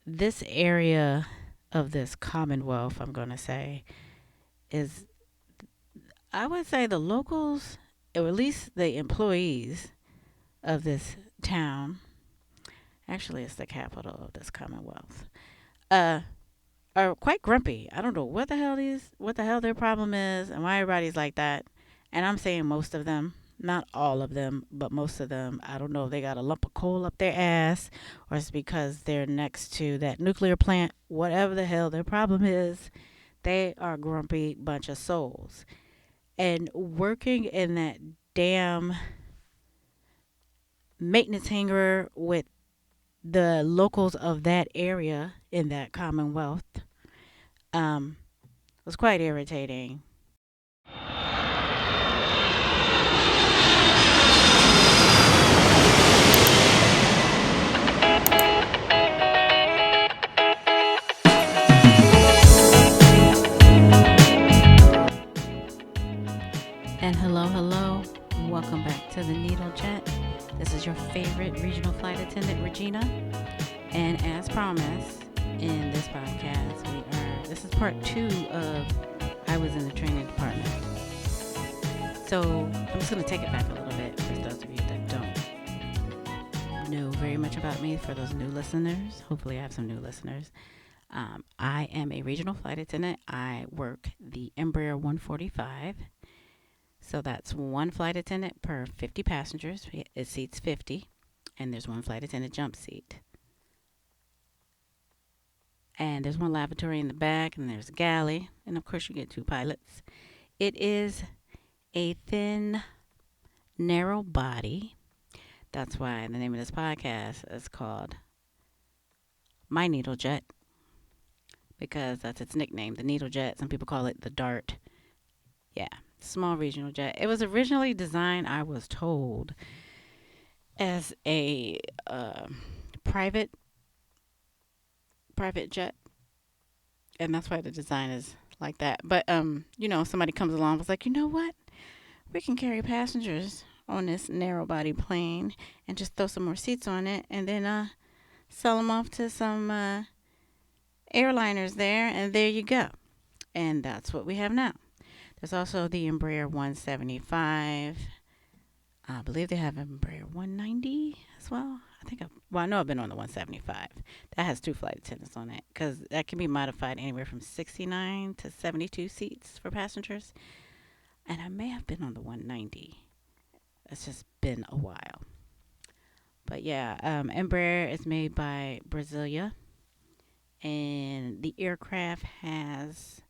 this area of this Commonwealth, I'm going to say, is, I would say, the locals, or at least the employees of this town, actually, it's the capital of this Commonwealth, uh, are quite grumpy. I don't know what the hell their problem is, and why everybody's like that. And I'm saying most of them, not all of them, but most of them. I don't know if they got a lump of coal up their ass, or it's because they're next to that nuclear plant. Whatever the hell their problem is, they are a grumpy bunch of souls. And working in that damn maintenance hangar with the locals of that area in that Commonwealth um, was quite irritating. And hello, hello. Welcome back to the Needle Jet. This is your favorite regional flight attendant, Regina. And as promised, in this podcast, this is part 2 of I Was in the Training Department. So I'm just going to take it back a little bit for those of you that don't know very much about me. For those new listeners, hopefully I have some new listeners. I am a regional flight attendant. I work the Embraer 145. So that's one flight attendant per 50 passengers. It seats 50, and there's one flight attendant jump seat. And there's one lavatory in the back, and there's a galley, and of course you get 2 pilots. It is a thin, narrow body. That's why the name of this podcast is called My Needle Jet, because that's its nickname, the Needle Jet. Some people call it the Dart. Yeah, small regional jet. It was originally designed, I was told, as a private jet, and that's why the design is like that. But somebody comes along and was like, you know what? We can carry passengers on this narrow body plane and just throw some more seats on it, and then sell them off to some airliners there, and there you go. And that's what we have now. There's also the Embraer 175. I believe they have Embraer 190 as well. I know I've been on the 175. That has 2 flight attendants on it, because that can be modified anywhere from 69 to 72 seats for passengers. And I may have been on the 190. It's just been a while. But yeah, Embraer is made by Brasilia, and the aircraft has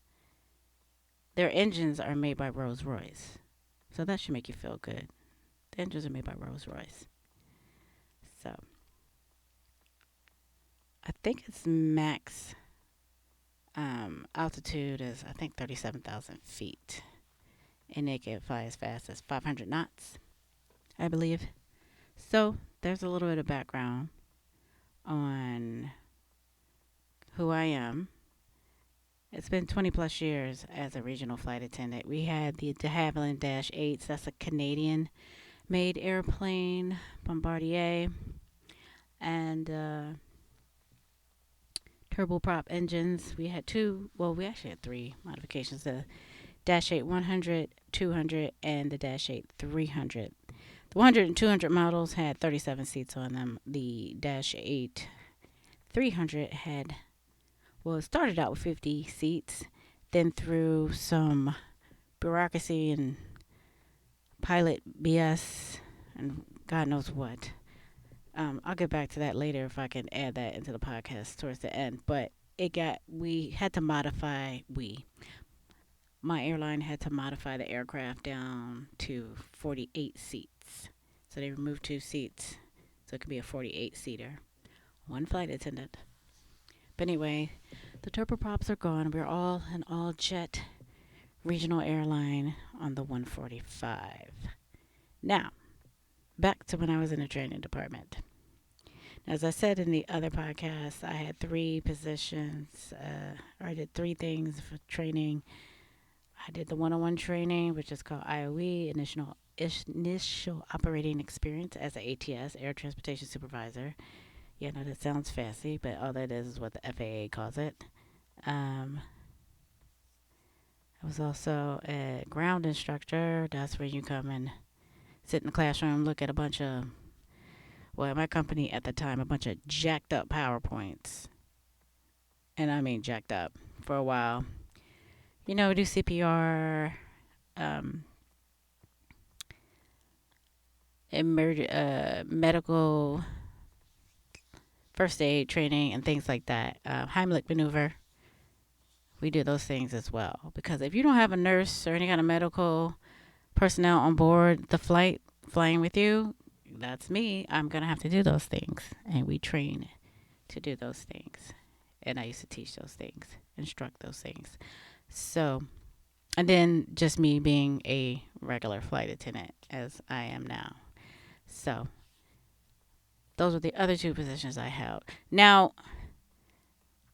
their engines are made by Rolls Royce. So that should make you feel good. The engines are made by Rolls Royce. So I think its max altitude is, I think, 37,000 feet. And it can fly as fast as 500 knots, I believe. So there's a little bit of background on who I am. It's been 20 plus years as a regional flight attendant. We had the de Havilland Dash 8s. That's a Canadian made airplane, Bombardier, and turboprop engines. We had 2, well, we actually had 3 modifications: the Dash 8 100, 200, and the Dash 8 300. The 100 and 200 models had 37 seats on them. The Dash 8 300 had, well, it started out with 50 seats, then through some bureaucracy and pilot BS and God knows what. I'll get back to that later if I can add that into the podcast towards the end. But we had to modify, my airline had to modify the aircraft down to 48 seats. So they removed 2 seats, so it could be a 48 seater, 1 flight attendant. But anyway, the turboprops are gone. We're all an all jet regional airline on the 145. Now, back to when I was in the training department. As I said in the other podcast, I had 3 positions, or I did 3 things for training. I did the one-on-one training, which is called IOE, Initial Operating Experience, as an ATS, Air Transportation Supervisor. Yeah, no, that sounds fancy, but all that is what the FAA calls it. Um, I was also a ground instructor. That's where you come and sit in the classroom, look at a bunch of, well, at my company at the time, a bunch of jacked up PowerPoints. And I mean jacked up for a while. Do CPR, um, medical first aid training, and things like that. Heimlich maneuver. We do those things as well. Because if you don't have a nurse or any kind of medical personnel on board the flight flying with you, that's me. I'm going to have to do those things. And we train to do those things. And I used to teach those things, instruct those things. So, and then just me being a regular flight attendant as I am now. So, those were the other two positions I held. Now,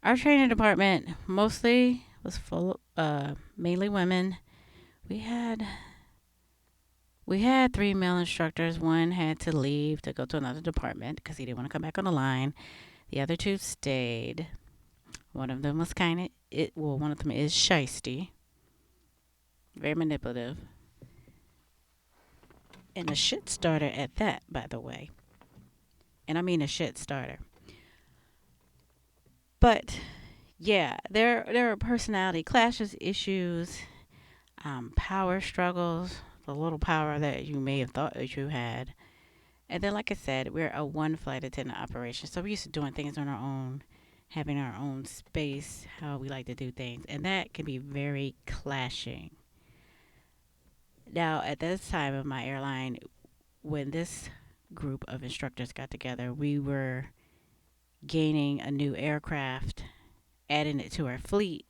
our training department mostly was full, mainly women. We had we had three male instructors. One had to leave to go to another department because he didn't want to come back on the line. The other two stayed. One of them was kind of it. Well, one of them is shisty, very manipulative, and a shit starter at that. By the way, and I mean a shit starter. But yeah, there are personality clashes, issues, power struggles, the little power that you may have thought that you had. And then, like I said, we're a one flight attendant operation. So we're used to doing things on our own, having our own space, how we like to do things. And that can be very clashing. Now, at this time of my airline, when this group of instructors got together, we were gaining a new aircraft, adding it to our fleet,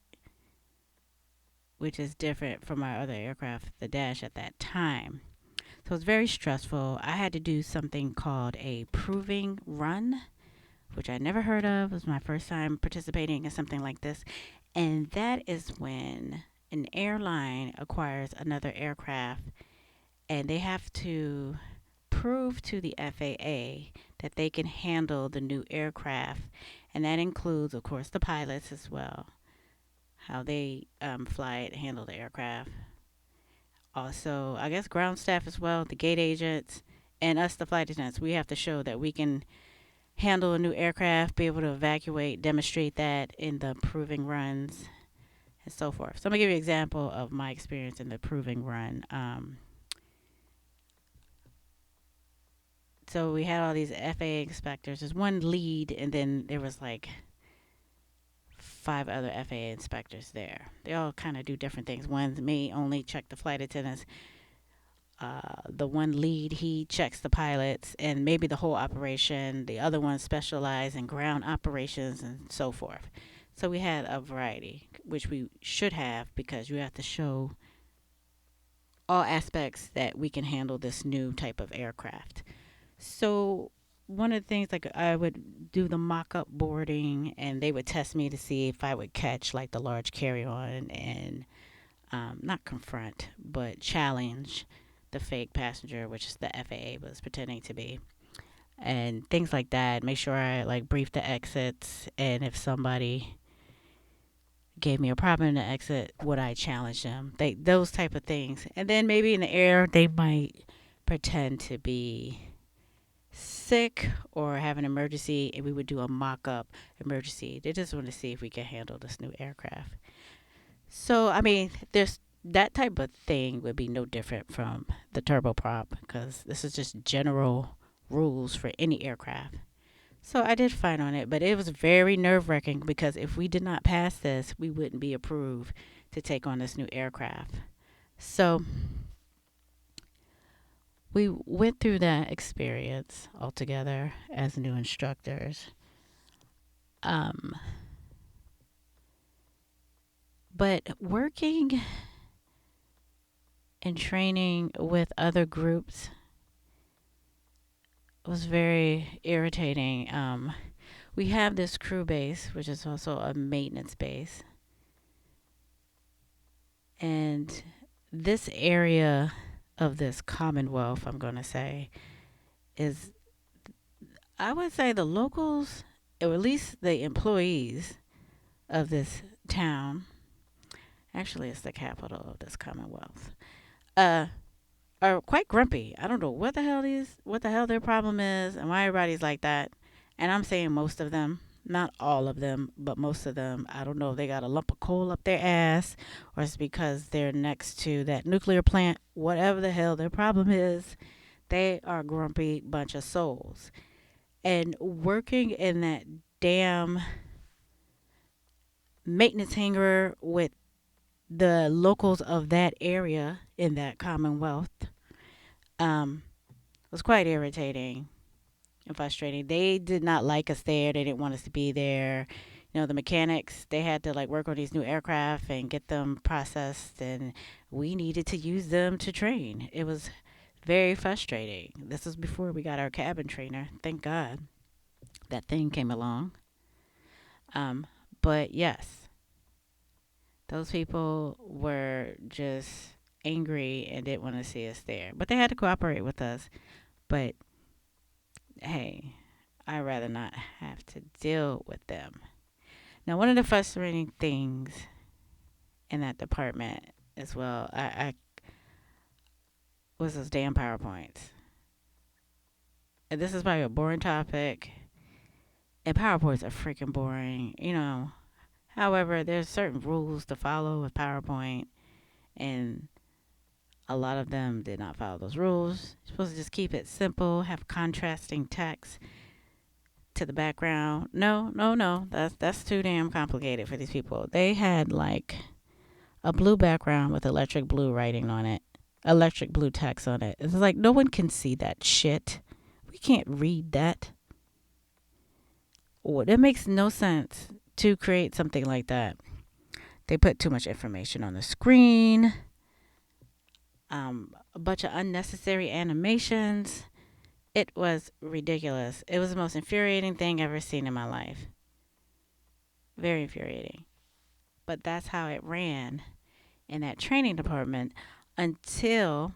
which is different from our other aircraft, the Dash, at that time. So it was very stressful. I had to do something called a proving run, which I never heard of. It was my first time participating in something like this. And that is when an airline acquires another aircraft and they have to prove to the FAA that they can handle the new aircraft. And that includes, of course, the pilots as well, how they fly it, handle the aircraft. Also, I guess ground staff as well, the gate agents, and us, the flight attendants. We have to show that we can handle a new aircraft, be able to evacuate, demonstrate that in the proving runs, and so forth. So I'm gonna give you an example of my experience in the proving run. So we had all these FAA inspectors. There's one lead, and then there was like five other FAA inspectors there. They all kind of do different things. One may only check the flight attendants. The one lead, he checks the pilots and maybe the whole operation. The other one specializes in ground operations and so forth. So we had a variety, which we should have because you have to show all aspects that we can handle this new type of aircraft. So one of the things, like, I would do the mock-up boarding and they would test me to see if I would catch like the large carry-on and not confront but challenge the fake passenger, which is the FAA was pretending to be, and things like that. Make sure I like brief the exits, and if somebody gave me a problem in the exit, would I challenge them? Those type of things. And then maybe in the air, they might pretend to be sick or have an emergency, and we would do a mock-up emergency. They just want to see if we can handle this new aircraft. So I mean, there's that type of thing would be no different from the turboprop because this is just general rules for any aircraft. So I did fine on it, but it was very nerve wracking because if we did not pass this, we wouldn't be approved to take on this new aircraft. So we went through that experience altogether as new instructors. Um, but working and training with other groups was very irritating. We have this crew base, which is also a maintenance base, and this area of this commonwealth, I'm going to say, is I would say the locals, or at least the employees of this town, actually, it's the capital of this commonwealth, uh, are quite grumpy. I don't know what the hell their problem is, and why everybody's like that. And I'm saying most of them, not all of them, but most of them. I don't know if they got a lump of coal up their ass, or it's because they're next to that nuclear plant. Whatever the hell their problem is, they are a grumpy bunch of souls. And working in that damn maintenance hangar with the locals of that area in that commonwealth um, was quite irritating and frustrating. They did not like us there. They didn't want us to be there. You know, the mechanics, they had to like work on these new aircraft and get them processed, and we needed to use them to train. It was very frustrating. This was before we got our cabin trainer. Thank God that thing came along. Um, but yes, those people were just angry and didn't want to see us there. But they had to cooperate with us. But hey, I'd rather not have to deal with them. Now, one of the frustrating things in that department as well, I was those damn PowerPoints. And this is probably a boring topic, and PowerPoints are freaking boring, you know. However, there's certain rules to follow with PowerPoint, and a lot of them did not follow those rules. You're supposed to just keep it simple, have contrasting text to the background. No, no, no. That's too damn complicated for these people. They had like a blue background with electric blue writing on it, electric blue text on it. It's like no one can see that shit. We can't read that. Oh, it makes no sense to create something like that. They put too much information on the screen. A bunch of unnecessary animations. It was ridiculous. It was the most infuriating thing I've ever seen in my life. Very infuriating. But that's how it ran in that training department until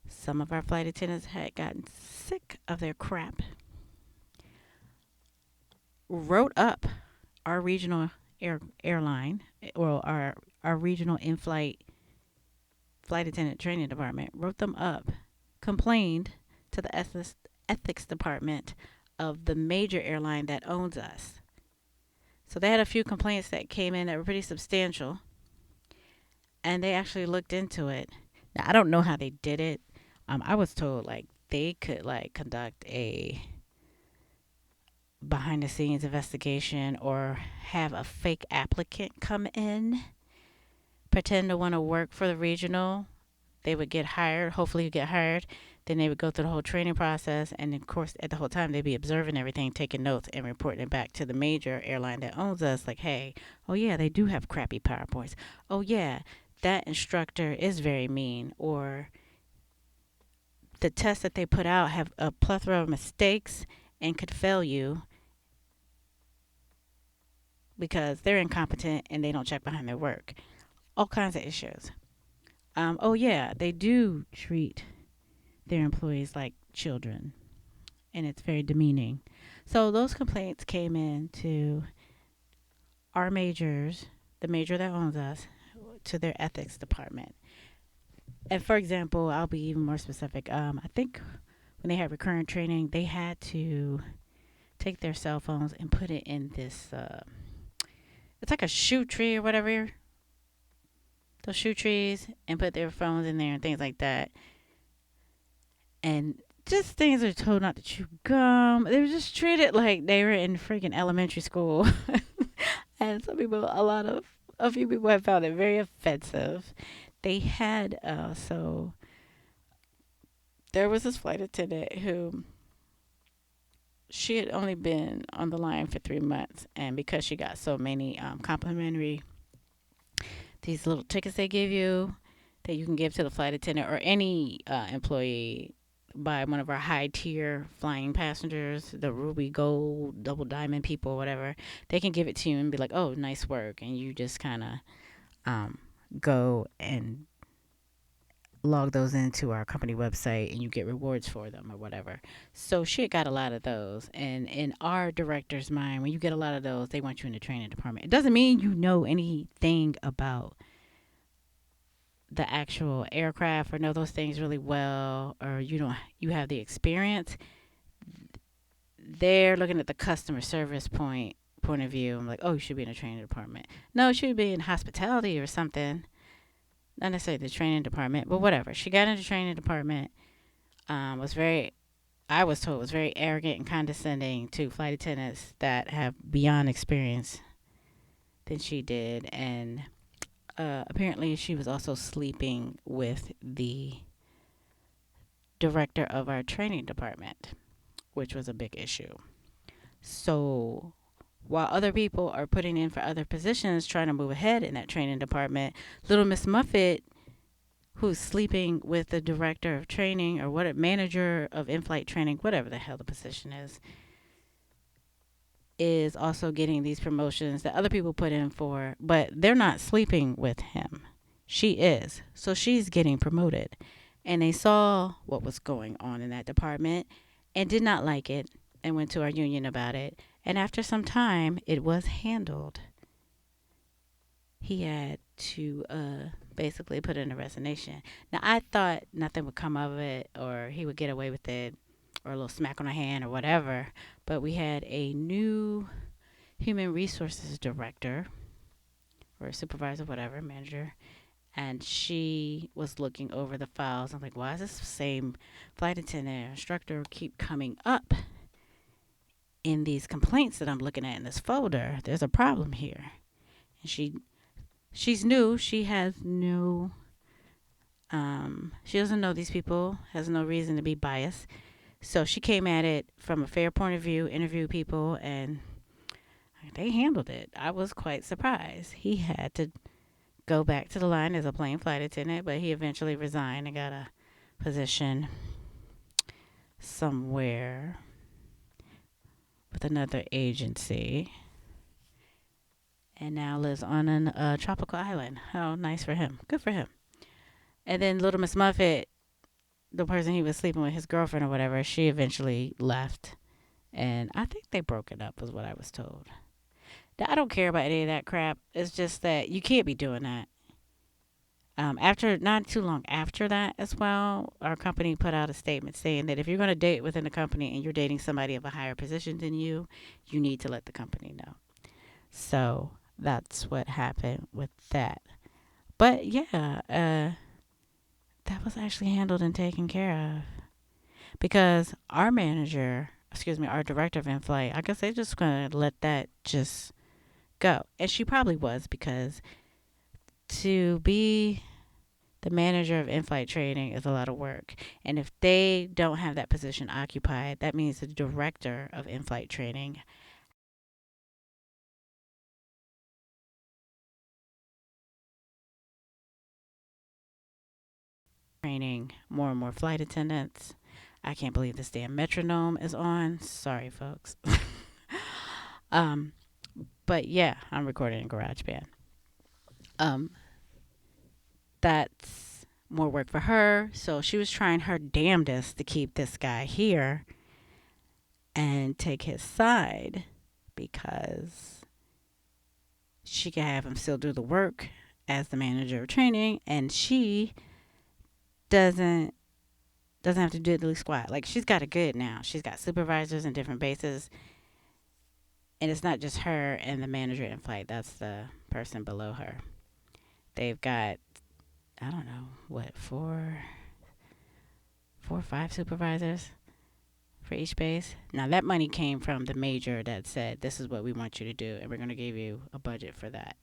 some of our flight attendants had gotten sick of their crap, wrote up our regional airline, or our regional flight attendant training department, wrote them up, complained to the ethics department of the major airline that owns us. So they had a few complaints that came in that were pretty substantial, and they actually looked into it. Now I don't know how they did it. I was told like they could like conduct a behind the scenes investigation or have a fake applicant come in, pretend to want to work for the regional. They would get hired, hopefully get hired. Then they would go through the whole training process, and of course, at the whole time, they'd be observing everything, taking notes, and reporting it back to the major airline that owns us. Like, hey, oh yeah, they do have crappy PowerPoints. Oh yeah, that instructor is very mean, or the tests that they put out have a plethora of mistakes and could fail you because they're incompetent and they don't check behind their work. All kinds of issues. Oh yeah, they do treat their employees like children, and it's very demeaning. So those complaints came in to our majors, the major that owns us, to their ethics department. And for example, I'll be even more specific. I think when they had recurrent training, they had to take their cell phones and put it in this. It's like a shoe tree or whatever. Those shoe trees, and put their phones in there and things like that. And just things are told not to chew gum. They were just treated like they were in freaking elementary school. And some people, a few people have found it very offensive. They had, so there was this flight attendant who she had only been on the line for 3 months. And because she got so many complimentary, these little tickets they give you that you can give to the flight attendant or any employee by one of our high tier flying passengers, the ruby gold, double diamond people, whatever, they can give it to you and be like, oh, nice work. And you just kind of go and log those into our company website and you get rewards for them or whatever. So she had got a lot of those. And in our director's mind, when you get a lot of those, they want you in the training department. It doesn't mean you know anything about the actual aircraft or know those things really well, or you have the experience. They're looking at the customer service point of view. I'm like, oh, you should be in a training department. No, it should be in hospitality or something. Not necessarily the training department, but whatever. She got in the training department. Was very, I was told, was very arrogant and condescending to flight attendants that have beyond experience than she did, and apparently she was also sleeping with the director of our training department, which was a big issue. So while other people are putting in for other positions trying to move ahead in that training department, little Miss Muffet, who's sleeping with the director of training or what a manager of in-flight training, whatever the hell the position is also getting these promotions that other people put in for, but they're not sleeping with him. She is. So she's getting promoted. And they saw what was going on in that department and did not like it and went to our union about it. And after some time, it was handled. He had to basically put in a resignation. Now, I thought nothing would come of it or he would get away with it or a little smack on the hand or whatever. But we had a new human resources director or supervisor, whatever, manager, and she was looking over the files. I'm like, why does this same flight attendant or instructor keep coming up in these complaints that I'm looking at in this folder? There's a problem here. And she's new. She has no she doesn't know these people, has no reason to be biased. So she came at it from a fair point of view, interviewed people, and they handled it. I was quite surprised. He had to go back to the line as a plain flight attendant, but he eventually resigned and got a position somewhere with another agency and now lives on a tropical island. How nice for him. Good for him. And then little Miss Muffet, the person he was sleeping with, his girlfriend or whatever, she eventually left. And I think they broke it up, is what I was told. Now, I don't care about any of that crap. It's just that you can't be doing that. After not too long after that as well, our company put out a statement saying that if you're going to date within the company and you're dating somebody of a higher position than you need to let the company know. So that's what happened with that. But yeah, that was actually handled and taken care of because our manager, excuse me, our director of in-flight, I guess they're just going to let that just go. And she probably was because to be the manager of in-flight training is a lot of work. And if they don't have that position occupied, that means the director of in-flight training training more and more flight attendants. I can't believe this damn metronome is on. Sorry, folks. um, but yeah, I'm recording in GarageBand. Um, that's more work for her. So she was trying her damnedest to keep this guy here and take his side because she could have him still do the work as the manager of training, and she doesn't have to do diddly squat. Like she's got it good now. She's got supervisors in different bases, and it's not just her and the manager in flight. That's the person below her. They've got I don't know what four or five supervisors for each base. Now that money came from the major that said this is what we want you to do, and we're going to give you a budget for that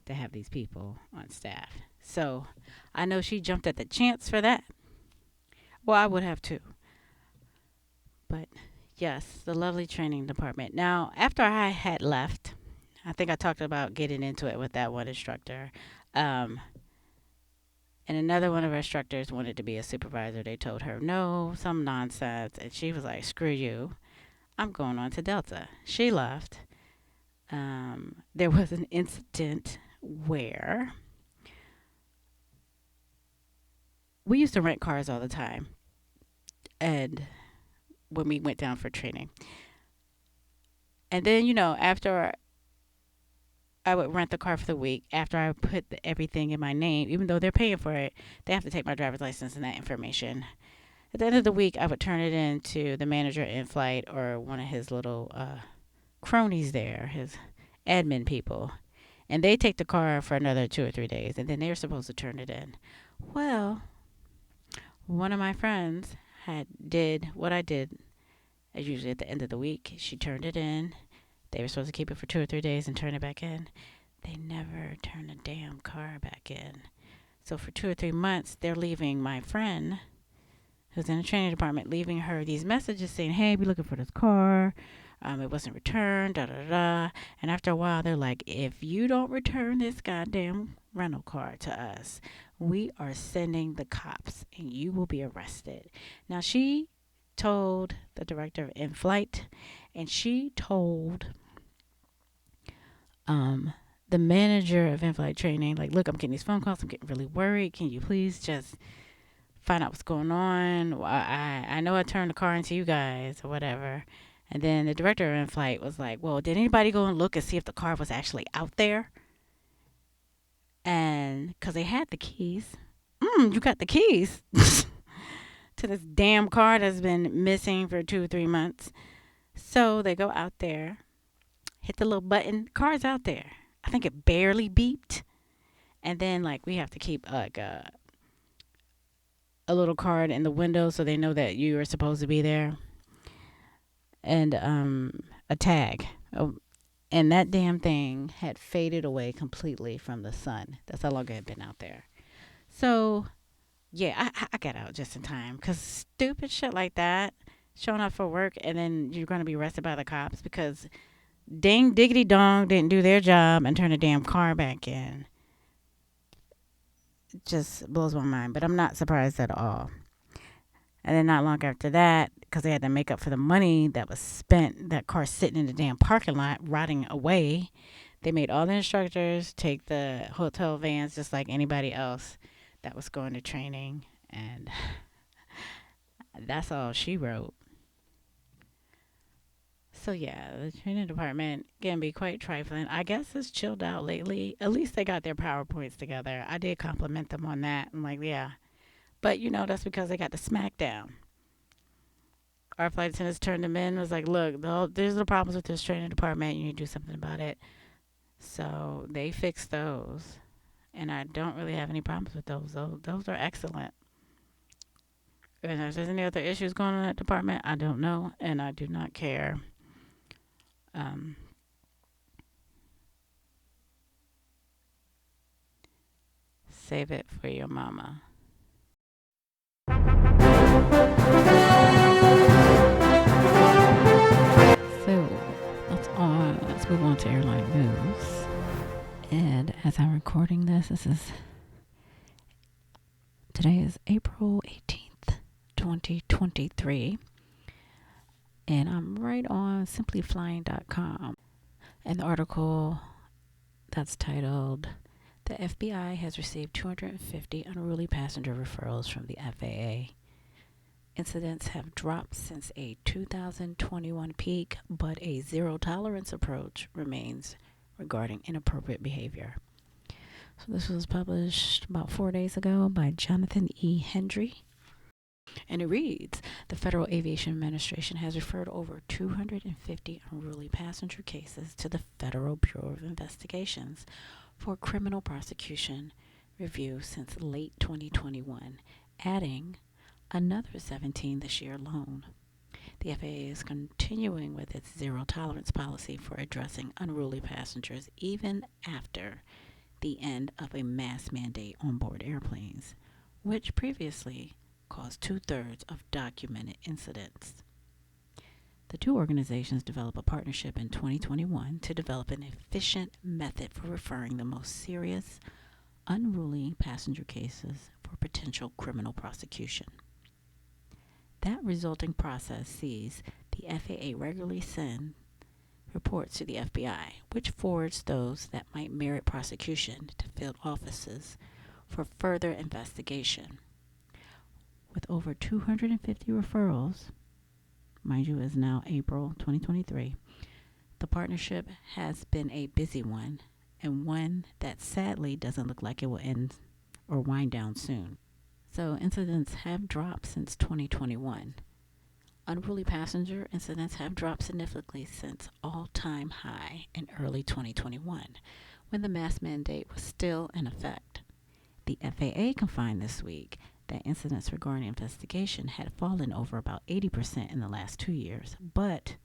to have these people on staff. So I know she jumped at the chance for that. Well, I would have too. But yes, the lovely training department. Now, after I had left, I think I talked about getting into it with that one instructor. Um, and another one of our instructors wanted to be a supervisor. They told her no, some nonsense. And she was like, screw you. I'm going on to Delta. She left. There was an incident where we used to rent cars all the time, and when we went down for training, and then after I would rent the car for the week, after I put everything in my name, even though they're paying for it, they have to take my driver's license and that information. At the end of the week, I would turn it in to the manager in flight or one of his little cronies there, his admin people. And they take the car for another 2 or 3 days, and then they're supposed to turn it in. Well, one of my friends had did what I did, as usually at the end of the week. She turned it in. They were supposed to keep it for 2 or 3 days and turn it back in. They never turned the damn car back in. So for 2 or 3 months, they're leaving my friend, who's in the training department, leaving her these messages saying, "Hey, be looking for this car. It wasn't returned, da da da." And after a while, they're like, "If you don't return this goddamn rental car to us, we are sending the cops and you will be arrested." Now, she told the director of in-flight, and she told um, the manager of in-flight training, like, "Look, I'm getting these phone calls. I'm getting really worried. Can you please just find out what's going on? I know I turned the car into you guys or whatever." And then the director of in-flight was like, "Well, did anybody go and look and see if the car was actually out there?" And because they had the keys. You got the keys to this damn car that's been missing for 2 or 3 months. So they go out there, hit the little button, car's out there. I think it barely beeped. And then, like, we have to keep like a little card in the window so they know that you are supposed to be there, and a tag. Oh, and that damn thing had faded away completely from the sun. That's how long it had been out there. So yeah, I got out just in time, because stupid shit like that, showing up for work and then you're going to be arrested by the cops because ding diggity dong didn't do their job and turn the damn car back in. It just blows my mind, but I'm not surprised at all. And then not long after that, because they had to make up for the money that was spent, that car sitting in the damn parking lot rotting away, they made all the instructors take the hotel vans just like anybody else that was going to training. And that's all she wrote. So yeah, the training department can be quite trifling. I guess it's chilled out lately. At least they got their PowerPoints together. I did compliment them on that. I'm like, yeah. But that's because they got the smackdown. Our flight attendants turned them in, was like, "Look, there's the problems with this training department. You need to do something about it." So they fixed those. And I don't really have any problems with those. Those are excellent. And if there's any other issues going on in that department, I don't know. And I do not care. Um, Save it for your mama. So let's move on to airline news. And as I'm recording this, today is April 18th, 2023. And I'm right on simplyflying.com. And the article that's titled, "The FBI has received 250 unruly passenger referrals from the FAA. Incidents have dropped since a 2021 peak, but a zero tolerance approach remains regarding inappropriate behavior." So this was published about 4 days ago by Jonathan E. Hendry. And it reads, "The Federal Aviation Administration has referred over 250 unruly passenger cases to the Federal Bureau of Investigations for criminal prosecution review since late 2021, adding another 17 this year alone. The FAA is continuing with its zero tolerance policy for addressing unruly passengers even after the end of a mask mandate on board airplanes, which previously caused 2/3 of documented incidents. The two organizations developed a partnership in 2021 to develop an efficient method for referring the most serious, unruly passenger cases for potential criminal prosecution. That resulting process sees the FAA regularly send reports to the FBI, which forwards those that might merit prosecution to field offices for further investigation. With over 250 referrals, mind you, is now April 2023, the partnership has been a busy one, and one that sadly doesn't look like it will end or wind down soon. So, incidents have dropped since 2021. Unruly passenger incidents have dropped significantly since all-time high in early 2021, when the mask mandate was still in effect. The FAA confined this week that incidents regarding investigation had fallen over about 80% in the last 2 years, but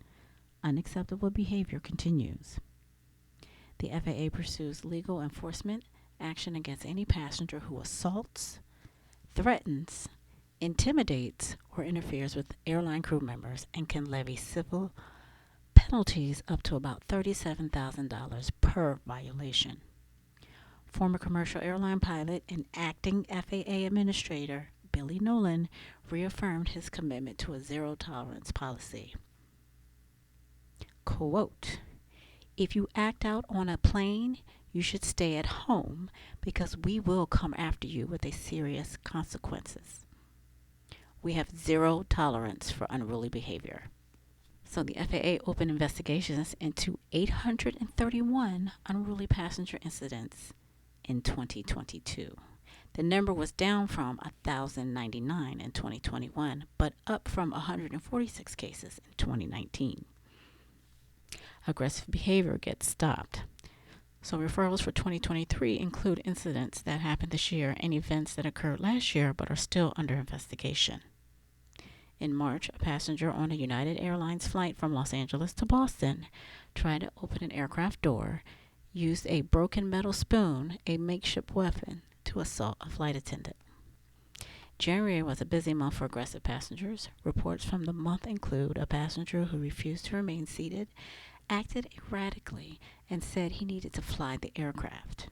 unacceptable behavior continues. The FAA pursues legal enforcement action against any passenger who assaults, threatens, intimidates, or interferes with airline crew members and can levy civil penalties up to about $37,000 per violation. Former commercial airline pilot and acting FAA administrator Billy Nolan reaffirmed his commitment to a zero tolerance policy. Quote, "If you act out on a plane, you should stay at home because we will come after you with a serious consequences. We have zero tolerance for unruly behavior." So the FAA opened investigations into 831 unruly passenger incidents in 2022. The number was down from 1,099 in 2021, but up from 146 cases in 2019. Aggressive behavior gets stopped. So referrals for 2023 include incidents that happened this year and events that occurred last year but are still under investigation. In March, a passenger on a United Airlines flight from Los Angeles to Boston tried to open an aircraft door, used a broken metal spoon, a makeshift weapon, to assault a flight attendant. January was a busy month for aggressive passengers. Reports from the month include a passenger who refused to remain seated, acted erratically, and said he needed to fly the aircraft.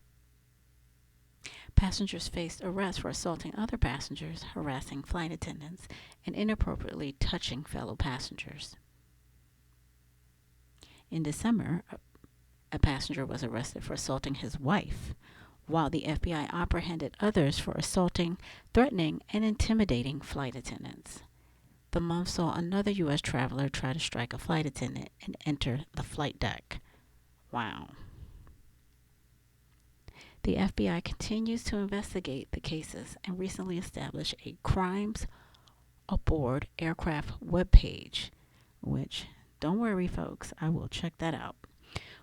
Passengers faced arrest for assaulting other passengers, harassing flight attendants, and inappropriately touching fellow passengers. In December, a passenger was arrested for assaulting his wife, while the FBI apprehended others for assaulting, threatening, and intimidating flight attendants. The month saw another U.S. traveler try to strike a flight attendant and enter the flight deck. Wow. The FBI continues to investigate the cases and recently established a Crimes Aboard Aircraft webpage, which, don't worry folks, I will check that out,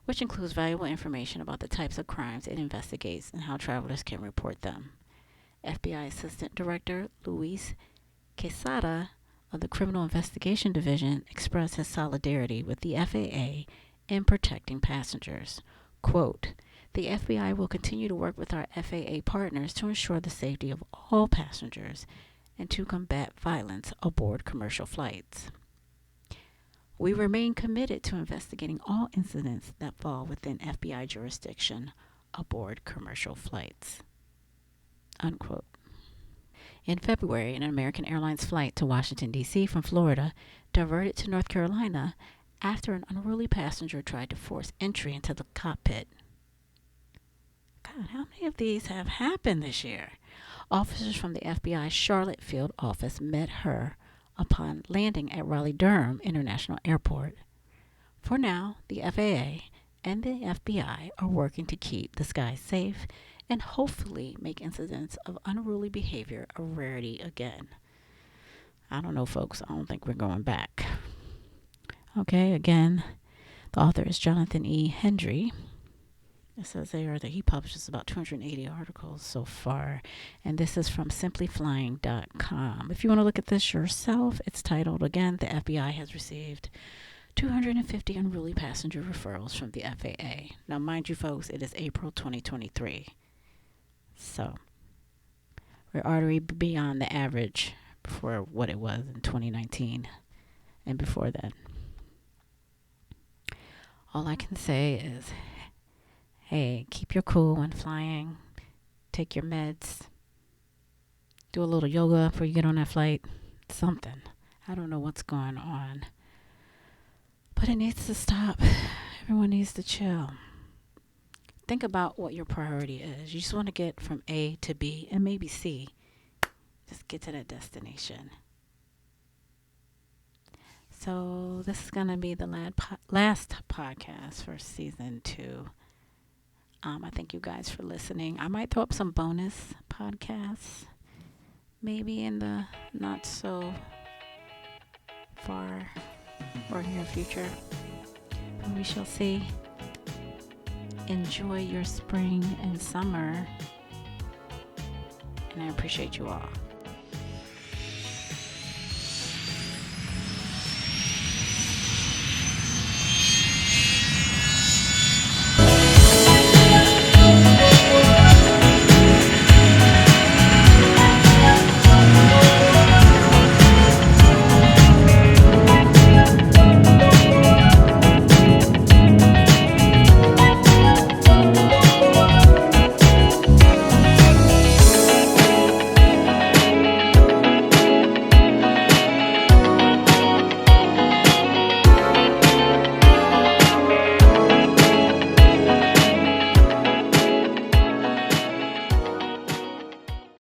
which includes valuable information about the types of crimes it investigates and how travelers can report them. FBI Assistant Director Luis Quesada of the Criminal Investigation Division expressed his solidarity with the FAA in protecting passengers. Quote, "The FBI will continue to work with our FAA partners to ensure the safety of all passengers and to combat violence aboard commercial flights. We remain committed to investigating all incidents that fall within FBI jurisdiction aboard commercial flights." Unquote. In February, an American Airlines flight to Washington, D.C. from Florida diverted to North Carolina after an unruly passenger tried to force entry into the cockpit. God, how many of these have happened this year? Officers from the FBI Charlotte field office met her upon landing at Raleigh-Durham International Airport. For now, the FAA and the FBI are working to keep the skies safe and hopefully make incidents of unruly behavior a rarity again. I don't know, folks. I don't think we're going back. Okay, again, the author is Jonathan E. Hendry. It says there that he publishes about 280 articles so far, and this is from simplyflying.com. If you want to look at this yourself, it's titled, again, "The FBI has received 250 unruly passenger referrals from the FAA." Now, mind you, folks, it is April 2023. So, we're already beyond the average for what it was in 2019 and before that. All I can say is, hey, keep your cool when flying. Take your meds. Do a little yoga before you get on that flight. Something. I don't know what's going on. But it needs to stop. Everyone needs to chill. Think about what your priority is. You just want to get from A to B and maybe C. Just get to that destination. So this is gonna be the last podcast for season 2. I thank you guys for listening. I might throw up some bonus podcasts, maybe in the not so far or near future. We shall see. Enjoy your spring and summer, and I appreciate you all.